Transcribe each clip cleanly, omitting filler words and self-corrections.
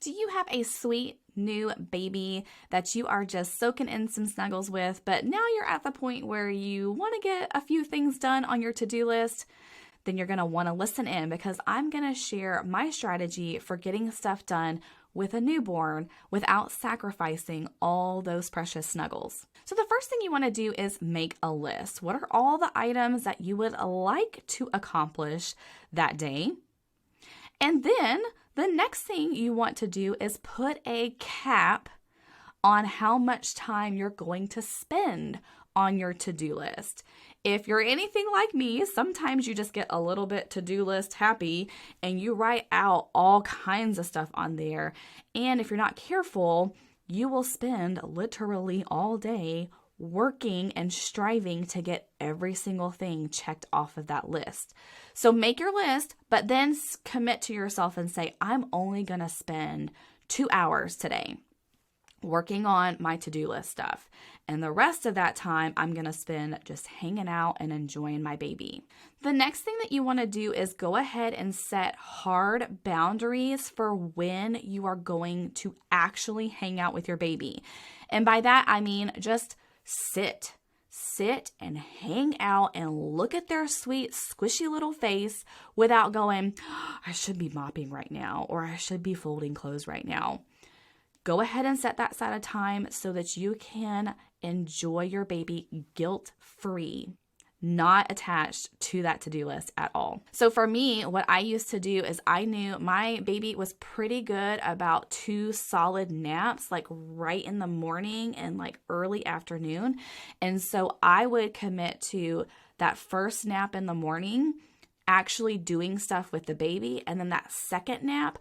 Do you have a sweet new baby that you are just soaking in some snuggles with, but now you're at the point where you want to get a few things done on your to-do list? Then you're going to want to listen in, because I'm going to share my strategy for getting stuff done with a newborn without sacrificing all those precious snuggles. So the first thing you want to do is make a list. What are all the items that you would like to accomplish that day? And then the next thing you want to do is put a cap on how much time you're going to spend on your to-do list. If you're anything like me, sometimes you just get a little bit to-do list happy and you write out all kinds of stuff on there. And if you're not careful, you will spend literally all day working and striving to get every single thing checked off of that list. So make your list, but then commit to yourself and say, I'm only going to spend 2 hours today working on my to-do list stuff. And the rest of that time, I'm going to spend just hanging out and enjoying my baby. The next thing that you want to do is go ahead and set hard boundaries for when you are going to actually hang out with your baby. And by that, I mean just sit and hang out and look at their sweet, squishy little face without going, I should be mopping right now, or I should be folding clothes right now. Go ahead and set that aside of time so that you can enjoy your baby guilt-free, not attached to that to-do list at all. So for me, what I used to do is I knew my baby was pretty good about 2 solid naps, like right in the morning and like early afternoon. And so I would commit to that first nap in the morning, actually doing stuff with the baby. And then that second nap,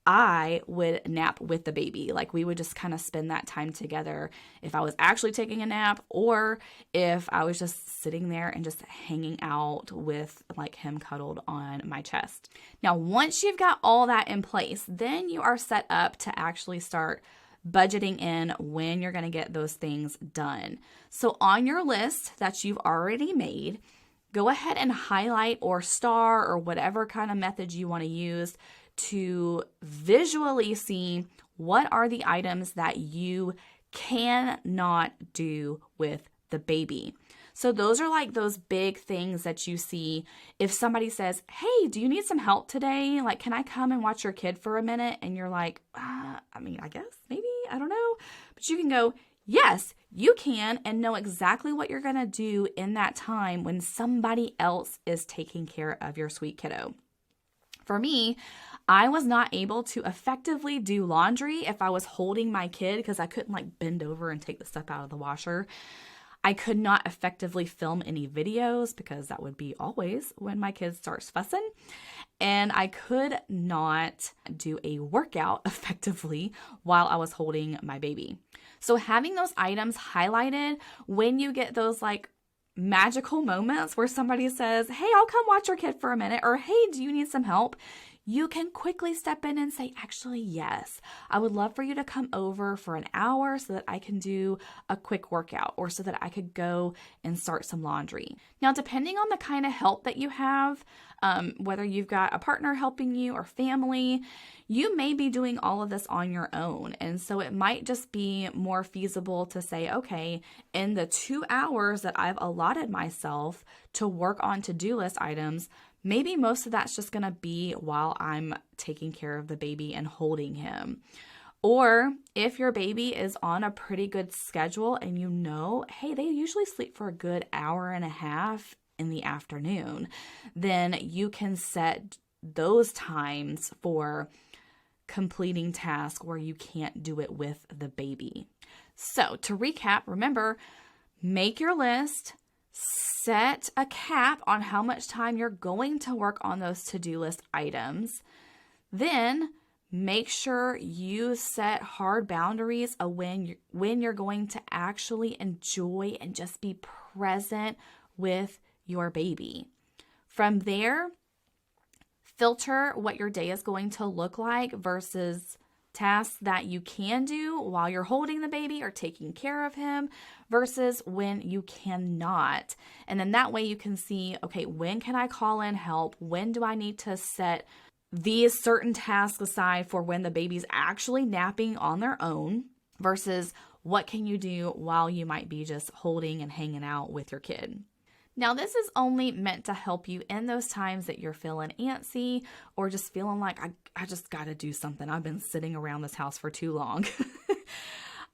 I would nap with the baby. Like we would just kind of spend that time together if I was actually taking a nap, or if I was just sitting there and just hanging out with like him cuddled on my chest. Now, once you've got all that in place, then you are set up to actually start budgeting in when you're going to get those things done. So on your list that you've already made, go ahead and highlight or star or whatever kind of method you want to use to visually see what are the items that you cannot do with the baby. So those are like those big things that you see if somebody says, hey, do you need some help today? Like, can I come and watch your kid for a minute? And you're like, I guess, maybe, I don't know. But you can go, yes, you can, and know exactly what you're going to do in that time when somebody else is taking care of your sweet kiddo. For me, I was not able to effectively do laundry if I was holding my kid because I couldn't like bend over and take the stuff out of the washer. I could not effectively film any videos because that would be always when my kid starts fussing. And I could not do a workout effectively while I was holding my baby. So having those items highlighted when you get those like magical moments where somebody says, hey, I'll come watch your kid for a minute, or hey, do you need some help? You can quickly step in and say, actually, yes, I would love for you to come over for an hour so that I can do a quick workout, or so that I could go and start some laundry. Now, depending on the kind of help that you have, whether you've got a partner helping you or family, you may be doing all of this on your own. And so it might just be more feasible to say, okay, in the 2 hours that I've allotted myself to work on to-do list items, maybe most of that's just going to be while I'm taking care of the baby and holding him. Or if your baby is on a pretty good schedule and you know, hey, they usually sleep for a good hour and a half in the afternoon, then you can set those times for completing tasks where you can't do it with the baby. So to recap, remember, make your list, set a cap on how much time you're going to work on those to-do list items. Then make sure you set hard boundaries of when you're going to actually enjoy and just be present with your baby. From there, filter what your day is going to look like versus tasks that you can do while you're holding the baby or taking care of him versus when you cannot. And then that way you can see, okay, when can I call in help? When do I need to set these certain tasks aside for when the baby's actually napping on their own versus what can you do while you might be just holding and hanging out with your kid. Now, this is only meant to help you in those times that you're feeling antsy or just feeling like, I just got to do something. I've been sitting around this house for too long.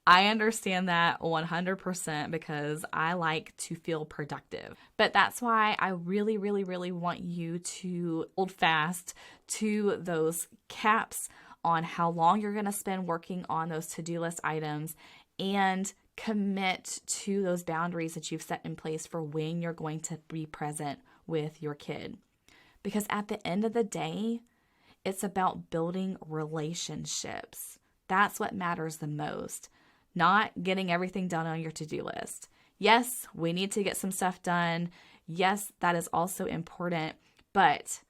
I understand that 100% because I like to feel productive. But that's why I really, really, really want you to hold fast to those caps on how long you're going to spend working on those to-do list items and commit to those boundaries that you've set in place for when you're going to be present with your kid. Because at the end of the day, it's about building relationships. That's what matters the most. Not getting everything done on your to-do list. Yes, we need to get some stuff done. Yes, that is also important, but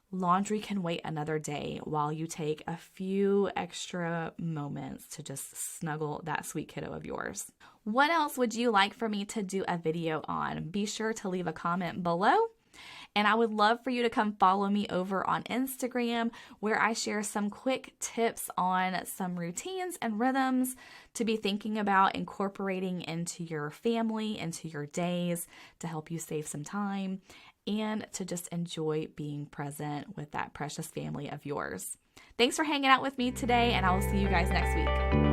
laundry can wait another day while you take a few extra moments to just snuggle that sweet kiddo of yours. What else would you like for me to do a video on? Be sure to leave a comment below. And I would love for you to come follow me over on Instagram, where I share some quick tips on some routines and rhythms to be thinking about incorporating into your family, into your days to help you save some time and to just enjoy being present with that precious family of yours. Thanks for hanging out with me today, and I will see you guys next week.